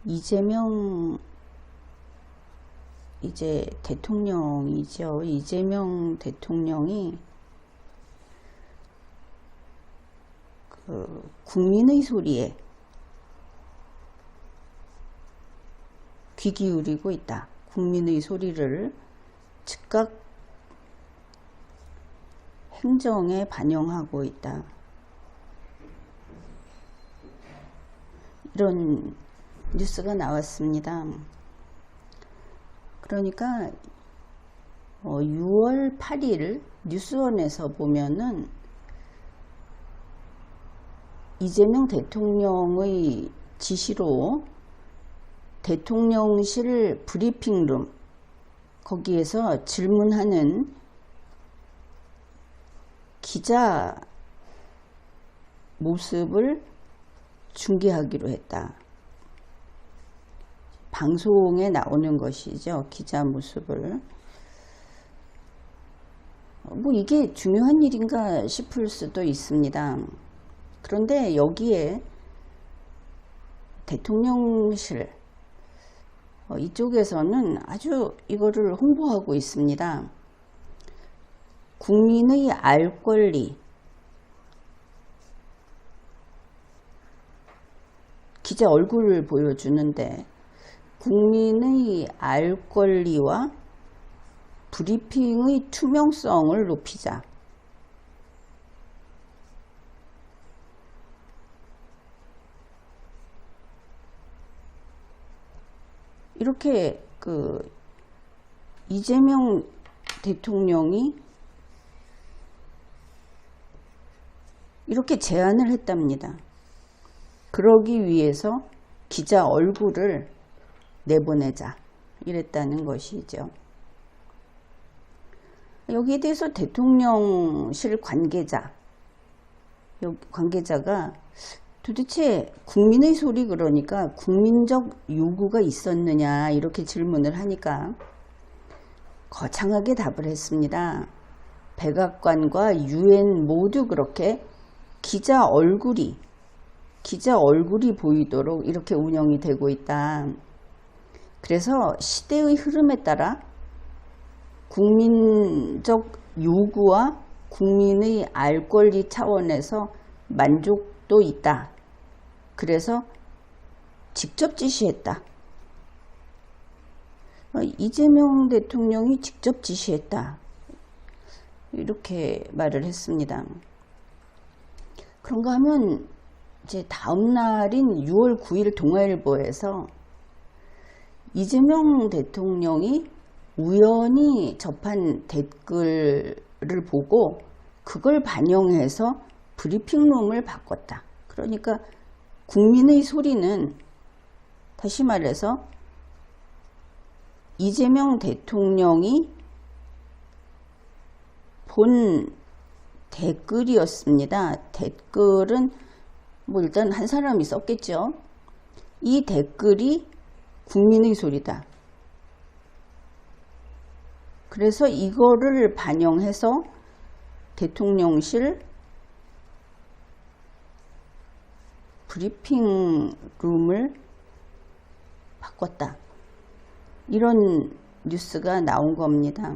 이재명 이제 대통령이죠. 이재명 대통령이 국민의 소리에 귀 기울이고 있다. 국민의 소리를 즉각 행정에 반영하고 있다. 이런 뉴스가 나왔습니다. 그러니까 6월 8일 뉴스원에서 보면은 이재명 대통령의 지시로 대통령실 브리핑룸 거기에서 질문하는 기자 모습을 중계하기로 했다. 방송에 나오는 것이죠. 기자 모습을. 뭐 이게 중요한 일인가 싶을 수도 있습니다. 그런데 여기에 대통령실 이쪽에서는 아주 이거를 홍보하고 있습니다. 국민의 알 권리, 기자 얼굴을 보여주는데 국민의 알 권리와 브리핑의 투명성을 높이자. 이렇게 이재명 대통령이 이렇게 제안을 했답니다. 그러기 위해서 기자 얼굴을 내보내자 이랬다는 것이죠. 여기에 대해서 대통령실 관계자가 도대체 국민의 소리 그러니까 국민적 요구가 있었느냐 이렇게 질문을 하니까 거창하게 답을 했습니다. 백악관과 UN 모두 그렇게 기자 얼굴이 보이도록 이렇게 운영이 되고 있다. 그래서 시대의 흐름에 따라 국민적 요구와 국민의 알 권리 차원에서 만족도 있다. 그래서 직접 지시했다. 이재명 대통령이 직접 지시했다. 이렇게 말을 했습니다. 그런가 하면 이제 다음 날인 6월 9일 동아일보에서 이재명 대통령이 우연히 접한 댓글을 보고 그걸 반영해서 브리핑룸을 바꿨다. 그러니까 국민의 소리는 다시 말해서 이재명 대통령이 본 댓글이었습니다. 댓글은 뭐 일단 한 사람이 썼겠죠. 이 댓글이 국민의 소리다. 그래서 이거를 반영해서 대통령실 브리핑룸을 바꿨다. 이런 뉴스가 나온 겁니다.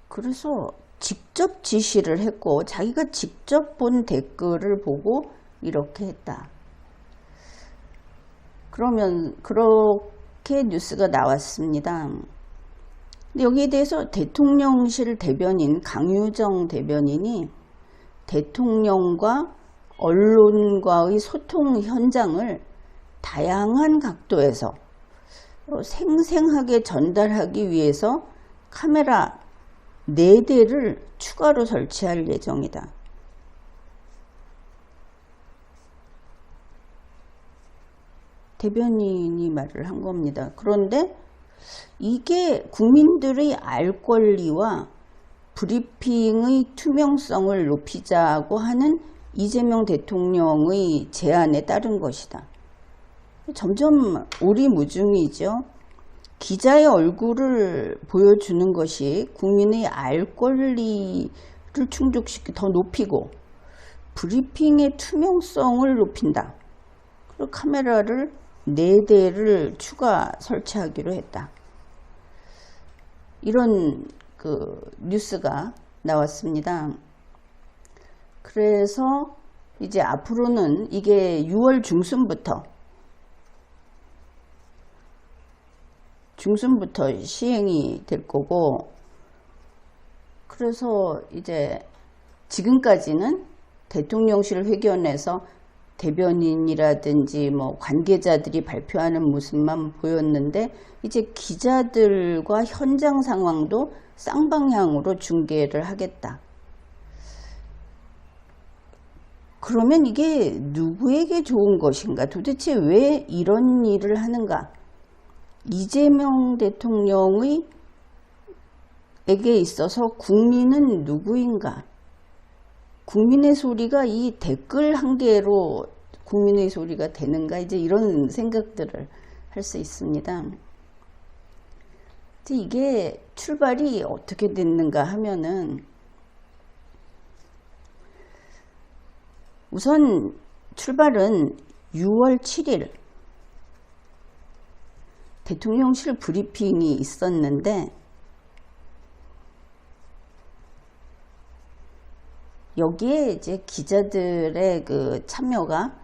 그래서 직접 지시를 했고 자기가 직접 본 댓글을 보고 이렇게 했다. 그러면 그렇게 뉴스가 나왔습니다. 근데 여기에 대해서 대통령실 대변인 강유정 대변인이 대통령과 언론과의 소통 현장을 다양한 각도에서 생생하게 전달하기 위해서 카메라 4대를 추가로 설치할 예정이다. 대변인이 말을 한 겁니다. 그런데 이게 국민들의 알 권리와 브리핑의 투명성을 높이자고 하는 이재명 대통령의 제안에 따른 것이다. 점점 오리무중이죠. 기자의 얼굴을 보여주는 것이 국민의 알 권리를 충족시키고 더 높이고 브리핑의 투명성을 높인다. 그리고 카메라를 4대를 추가 설치하기로 했다. 이런 그 뉴스가 나왔습니다. 그래서 이제 앞으로는 이게 6월 중순부터 시행이 될 거고, 그래서 이제 지금까지는 대통령실 회견에서 대변인이라든지 뭐 관계자들이 발표하는 모습만 보였는데, 이제 기자들과 현장 상황도 쌍방향으로 중계를 하겠다. 그러면 이게 누구에게 좋은 것인가? 도대체 왜 이런 일을 하는가? 이재명 대통령에게 있어서 국민은 누구인가? 국민의 소리가 이 댓글 한 개로 국민의 소리가 되는가? 이제 이런 생각들을 할 수 있습니다. 이게 출발이 어떻게 됐는가 하면은, 우선 출발은 6월 7일 대통령실 브리핑이 있었는데, 여기에 이제 기자들의 그 참여가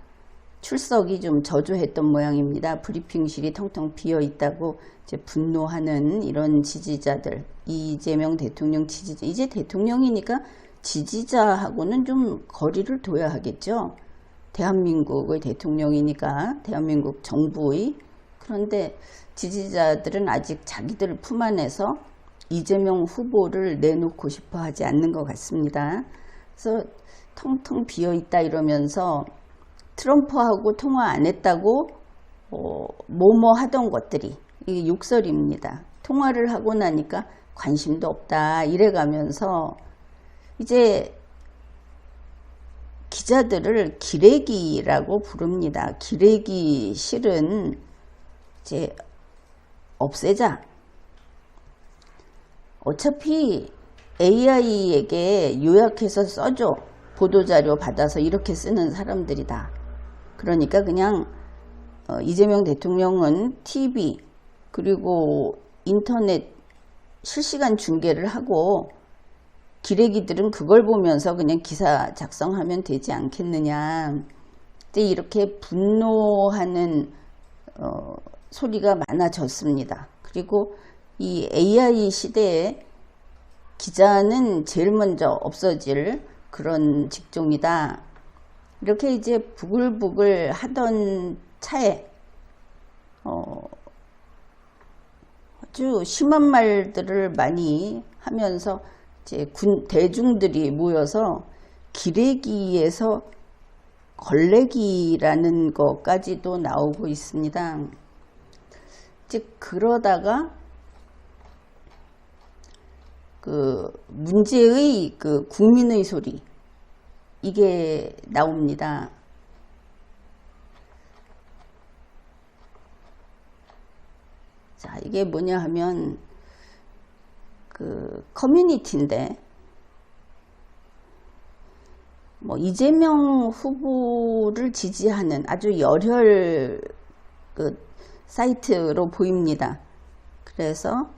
출석이 좀 저조했던 모양입니다. 브리핑실이 텅텅 비어 있다고 이제 분노하는 이런 지지자들, 이재명 대통령 지지자, 이제 대통령이니까 지지자하고는 좀 거리를 둬야 하겠죠. 대한민국의 대통령이니까, 대한민국 정부의. 그런데 지지자들은 아직 자기들 품 안에서 이재명 후보를 내놓고 싶어 하지 않는 것 같습니다. 그래서 텅텅 비어 있다 이러면서 트럼프하고 통화 안 했다고 뭐뭐 하던 것들이, 이게 욕설입니다. 통화를 하고 나니까 관심도 없다 이래가면서 이제 기자들을 기레기라고 부릅니다. 기레기 실은 이제 없애자. 어차피 AI에게 요약해서 써줘. 보도자료 받아서 이렇게 쓰는 사람들이다. 그러니까 그냥 이재명 대통령은 TV 그리고 인터넷 실시간 중계를 하고 기레기들은 그걸 보면서 그냥 기사 작성하면 되지 않겠느냐. 이렇게 분노하는 소리가 많아졌습니다. 그리고 이 AI 시대에 기자는 제일 먼저 없어질 그런 직종이다. 이렇게 이제 부글부글 하던 차에 아주 심한 말들을 많이 하면서 이제 대중들이 모여서 기레기에서 걸레기라는 것까지도 나오고 있습니다. 이제 그러다가 그 문제의 그 국민의 소리, 이게 나옵니다. 자, 이게 뭐냐 하면 그 커뮤니티인데, 뭐 이재명 후보를 지지하는 아주 열혈 그 사이트로 보입니다. 그래서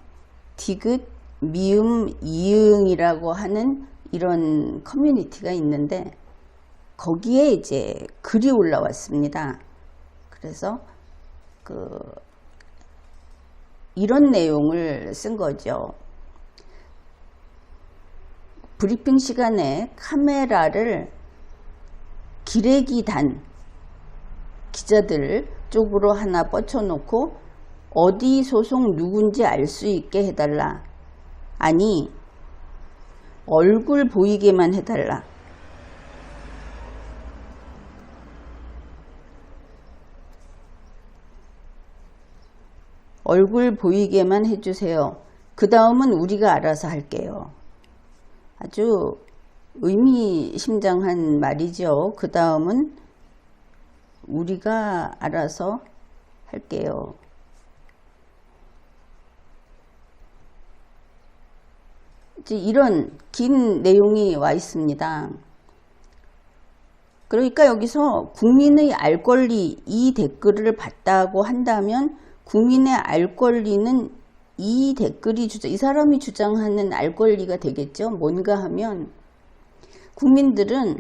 디귿 미음 이응이라고 하는 이런 커뮤니티가 있는데, 거기에 이제 글이 올라왔습니다. 그래서 이런 내용을 쓴 거죠. 브리핑 시간에 카메라를 기레기 단 기자들 쪽으로 하나 뻗쳐놓고 어디 소속 누군지 알 수 있게 해달라. 아니, 얼굴 보이게만 해달라. 얼굴 보이게만 해주세요. 그 다음은 우리가 알아서 할게요. 아주 의미심장한 말이죠. 그 다음은 우리가 알아서 할게요. 이제 이런 긴 내용이 와 있습니다. 그러니까 여기서 국민의 알 권리 이 댓글을 봤다고 한다면 국민의 알 권리는 이 댓글이 이 사람이 주장하는 알 권리가 되겠죠. 뭔가 하면 국민들은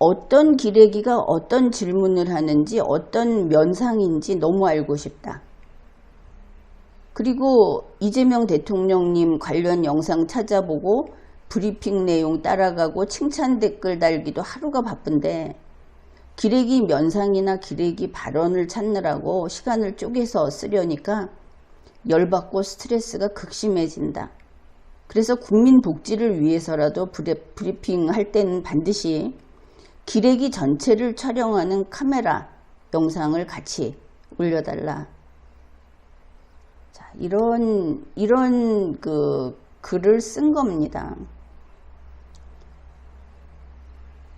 어떤 기레기가 어떤 질문을 하는지 어떤 면상인지 너무 알고 싶다. 그리고 이재명 대통령님 관련 영상 찾아보고 브리핑 내용 따라가고 칭찬 댓글 달기도 하루가 바쁜데 기레기 면상이나 기레기 발언을 찾느라고 시간을 쪼개서 쓰려니까 열받고 스트레스가 극심해진다. 그래서 국민 복지를 위해서라도 브리핑 할 때는 반드시 기레기 전체를 촬영하는 카메라 영상을 같이 올려달라. 자, 이런 그 글을 쓴 겁니다.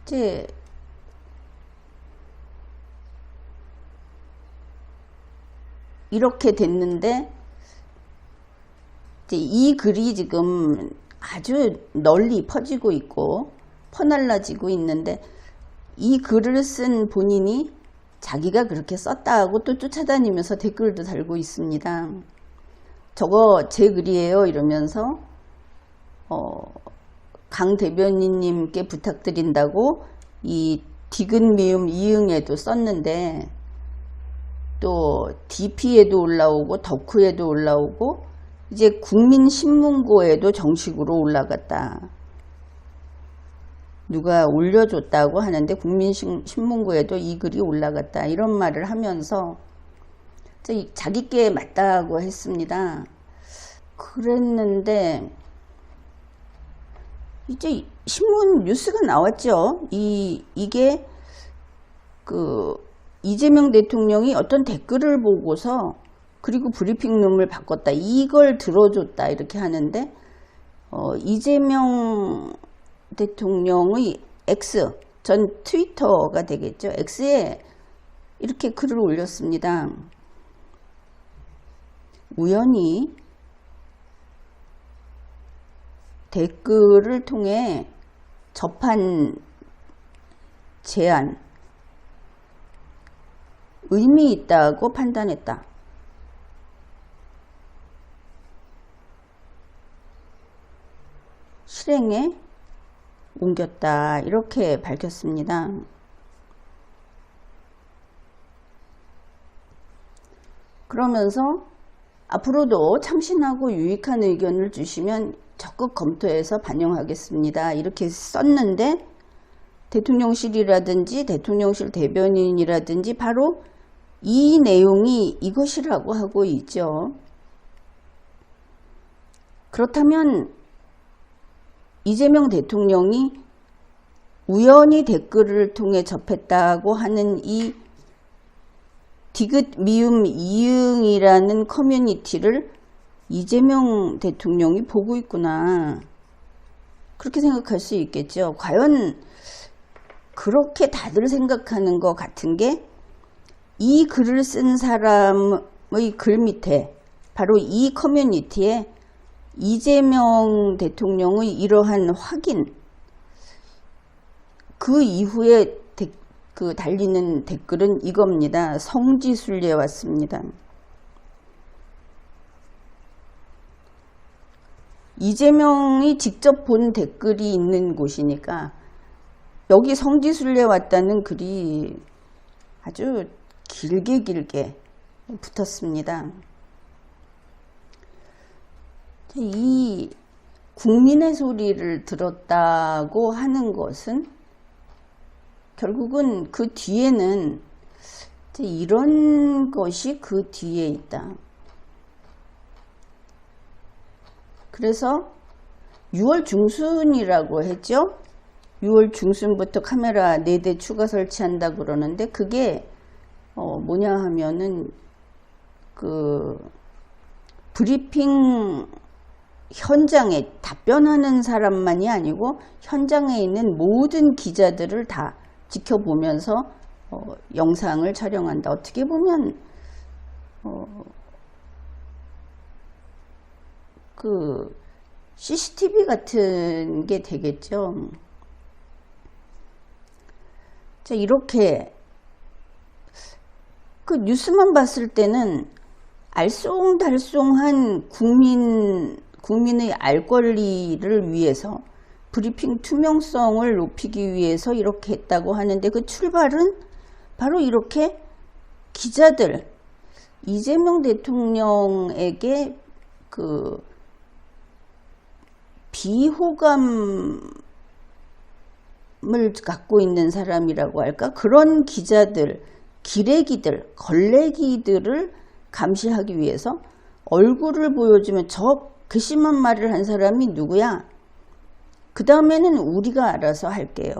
이제 이렇게 됐는데 이제 이 글이 지금 아주 널리 퍼지고 있고 퍼날라지고 있는데 이 글을 쓴 본인이 자기가 그렇게 썼다 하고 또 쫓아다니면서 댓글도 달고 있습니다. 저거 제 글이에요 이러면서 강 대변인님께 부탁드린다고 이 디귿 미음 이응에도 썼는데 또 DP에도 올라오고 덕후에도 올라오고 이제 국민신문고에도 정식으로 올라갔다. 누가 올려줬다고 하는데 국민신문고에도 이 글이 올라갔다. 이런 말을 하면서 자기께 맞다고 했습니다. 그랬는데 이제 신문 뉴스가 나왔죠. 이게 그 이재명 대통령이 어떤 댓글을 보고서 그리고 브리핑룸을 바꿨다. 이걸 들어줬다. 이렇게 하는데 이재명 대통령의 X 전 트위터가 되겠죠. X에 이렇게 글을 올렸습니다. 우연히 댓글을 통해 접한 제안 의미 있다고 판단했다. 실행에 옮겼다. 이렇게 밝혔습니다. 그러면서 앞으로도 참신하고 유익한 의견을 주시면 적극 검토해서 반영하겠습니다. 이렇게 썼는데 대통령실이라든지 대통령실 대변인이라든지 바로 이 내용이 이것이라고 하고 있죠. 그렇다면 이재명 대통령이 우연히 댓글을 통해 접했다고 하는 이 디귿 미음 이응이라는 커뮤니티를 이재명 대통령이 보고 있구나. 그렇게 생각할 수 있겠죠. 과연 그렇게 다들 생각하는 것 같은 게 이 글을 쓴 사람의 글 밑에 바로 이 커뮤니티에 이재명 대통령의 이러한 확인 그 이후에 달리는 댓글은 이겁니다. 성지순례 왔습니다. 이재명이 직접 본 댓글이 있는 곳이니까 여기 성지순례 왔다는 글이 아주 길게 붙었습니다. 이 국민의 소리를 들었다고 하는 것은 결국은 그 뒤에는 이런 것이 그 뒤에 있다. 그래서 6월 중순이라고 했죠. 6월 중순부터 카메라 4대 추가 설치한다 그러는데 그게 뭐냐 하면은 그 브리핑 현장에 답변하는 사람만이 아니고 현장에 있는 모든 기자들을 다 지켜보면서 영상을 촬영한다. 어떻게 보면 그 CCTV 같은 게 되겠죠. 자, 이렇게 그 뉴스만 봤을 때는 알쏭달쏭한 국민의 알 권리를 위해서 브리핑 투명성을 높이기 위해서 이렇게 했다고 하는데 그 출발은 바로 이렇게 기자들, 이재명 대통령에게 그 비호감을 갖고 있는 사람이라고 할까? 그런 기자들, 기레기들, 걸레기들을 감시하기 위해서 얼굴을 보여주면 저 괘씸한 말을 한 사람이 누구야? 그 다음에는 우리가 알아서 할게요.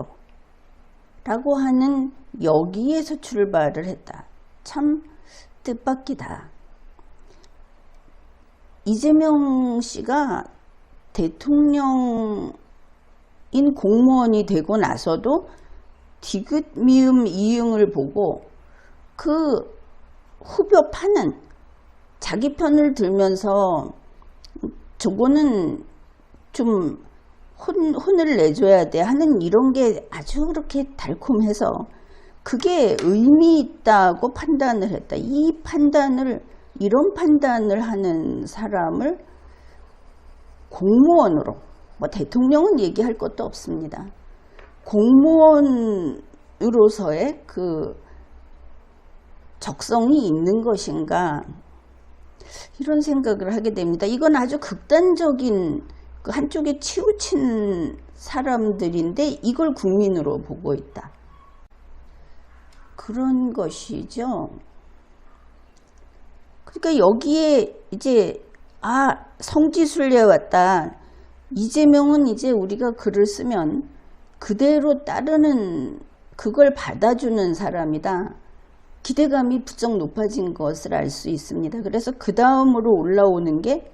라고 하는 여기에서 출발을 했다. 참 뜻밖이다. 이재명 씨가 대통령인 공무원이 되고 나서도 디귿, 미음, 이응을 보고 그 후벼 파는 자기 편을 들면서 저거는 좀 혼을 내줘야 돼 하는 이런 게 아주 그렇게 달콤해서 그게 의미 있다고 판단을 했다. 이런 판단을 하는 사람을 공무원으로, 뭐 대통령은 얘기할 것도 없습니다. 공무원으로서의 그 적성이 있는 것인가, 이런 생각을 하게 됩니다. 이건 아주 극단적인 그 한쪽에 치우친 사람들인데 이걸 국민으로 보고 있다. 그런 것이죠. 그러니까 여기에 이제 성지순례 왔다. 이재명은 이제 우리가 글을 쓰면 그대로 따르는, 그걸 받아주는 사람이다. 기대감이 부쩍 높아진 것을 알 수 있습니다. 그래서 그 다음으로 올라오는 게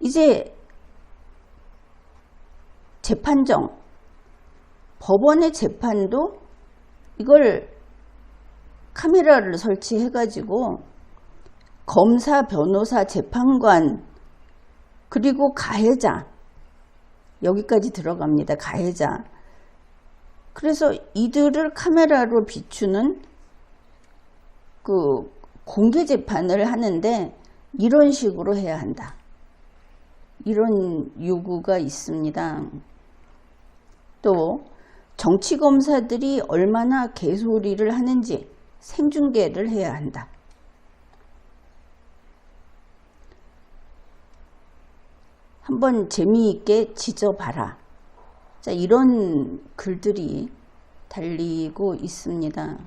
이제 재판정, 법원의 재판도 이걸 카메라를 설치해가지고 검사, 변호사, 재판관, 그리고 가해자, 여기까지 들어갑니다. 가해자. 그래서 이들을 카메라로 비추는 그 공개 재판을 하는데 이런 식으로 해야 한다. 이런 요구가 있습니다. 또 정치검사들이 얼마나 개소리를 하는지 생중계를 해야 한다. 한번 재미있게 지져봐라. 자, 이런 글들이 달리고 있습니다.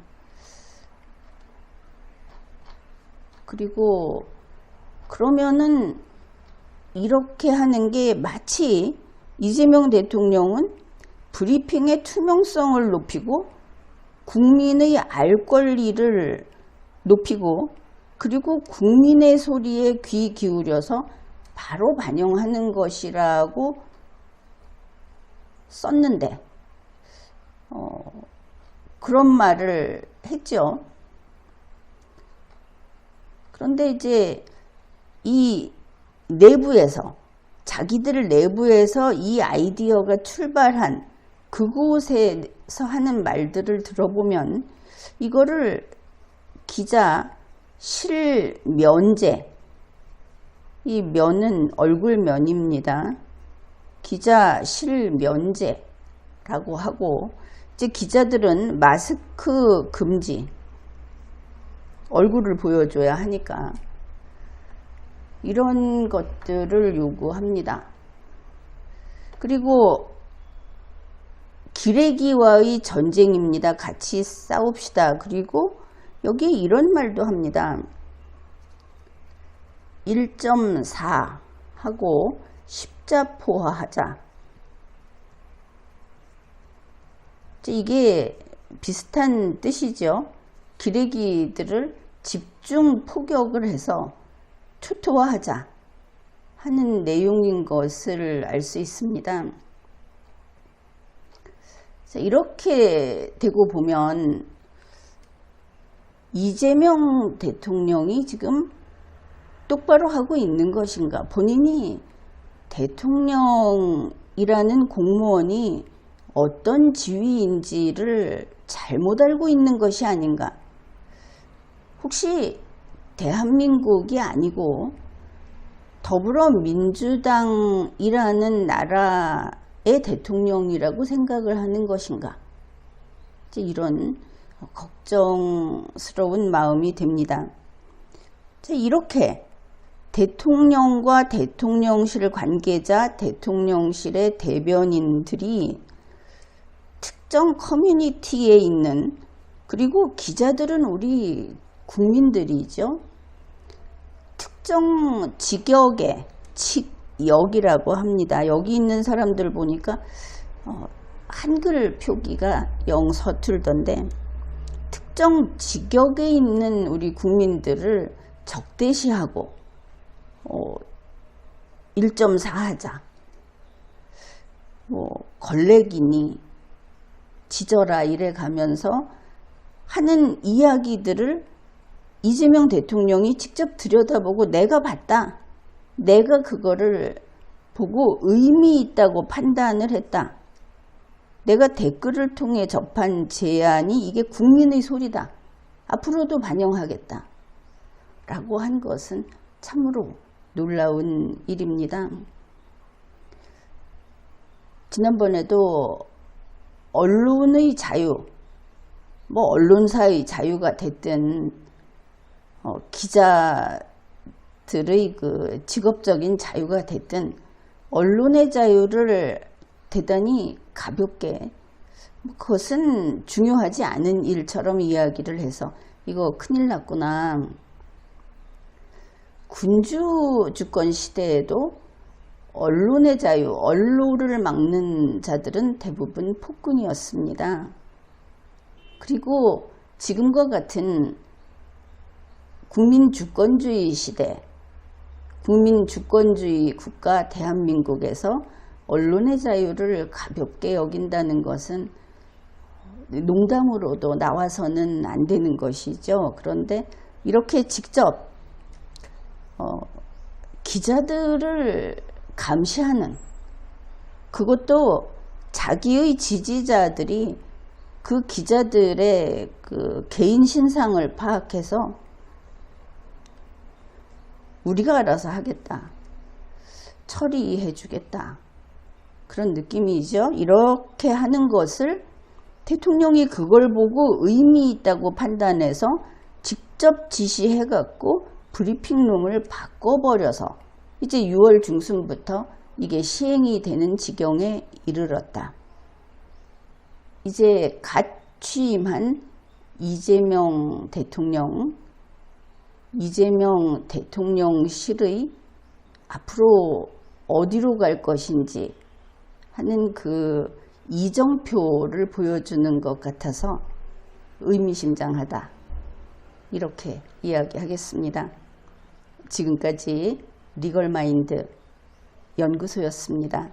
그리고 그러면은 이렇게 하는 게 마치 이재명 대통령은 브리핑의 투명성을 높이고 국민의 알 권리를 높이고 그리고 국민의 소리에 귀 기울여서 바로 반영하는 것이라고 썼는데 그런 말을 했죠. 그런데 이제 이 내부에서, 자기들 내부에서 이 아이디어가 출발한 그곳에서 하는 말들을 들어보면 이거를 기자 실면제, 이 면은 얼굴 면입니다. 기자 실면제라고 하고, 이제 기자들은 마스크 금지, 얼굴을 보여줘야 하니까 이런 것들을 요구합니다. 그리고 기레기와의 전쟁입니다. 같이 싸웁시다. 그리고 여기에 이런 말도 합니다. 1.4 하고 십자포화하자. 이게 비슷한 뜻이죠. 기레기들을 집중 포격을 해서 초토화하자 하는 내용인 것을 알 수 있습니다. 이렇게 되고 보면 이재명 대통령이 지금 똑바로 하고 있는 것인가, 본인이 대통령이라는 공무원이 어떤 지위인지를 잘못 알고 있는 것이 아닌가. 혹시 대한민국이 아니고 더불어민주당이라는 나라의 대통령이라고 생각을 하는 것인가. 이제 이런 걱정스러운 마음이 듭니다. 이렇게 대통령과 대통령실 관계자, 대통령실의 대변인들이 특정 커뮤니티에 있는, 그리고 기자들은 우리 국민들이죠. 특정 직역의 직역이라고 합니다. 여기 있는 사람들 보니까 한글 표기가 영 서툴던데, 특정 직역에 있는 우리 국민들을 적대시하고 1.4 하자, 걸레기니 지져라 이래 가면서 하는 이야기들을 이재명 대통령이 직접 들여다보고 내가 봤다, 내가 그거를 보고 의미 있다고 판단을 했다, 내가 댓글을 통해 접한 제안이 이게 국민의 소리다, 앞으로도 반영하겠다 라고 한 것은 참으로 놀라운 일입니다. 지난번에도 언론의 자유, 언론사의 자유가 됐든 기자들의 그 직업적인 자유가 됐든 언론의 자유를 대단히 가볍게, 그것은 중요하지 않은 일처럼 이야기를 해서 이거 큰일 났구나. 군주 주권 시대에도 언론의 자유, 언론을 막는 자들은 대부분 폭군이었습니다. 그리고 지금과 같은 국민주권주의 시대, 국민주권주의 국가 대한민국에서 언론의 자유를 가볍게 여긴다는 것은 농담으로도 나와서는 안 되는 것이죠. 그런데 이렇게 직접 기자들을 감시하는, 그것도 자기의 지지자들이 그 기자들의 그 개인 신상을 파악해서 우리가 알아서 하겠다, 처리해 주겠다, 그런 느낌이죠. 이렇게 하는 것을 대통령이 그걸 보고 의미 있다고 판단해서 직접 지시해 갖고 브리핑룸을 바꿔버려서 이제 6월 중순부터 이게 시행이 되는 지경에 이르렀다. 이제 갓 취임한 이재명 대통령실의 앞으로 어디로 갈 것인지 하는 그 이정표를 보여주는 것 같아서 의미심장하다, 이렇게 이야기하겠습니다. 지금까지 리걸마인드 연구소였습니다.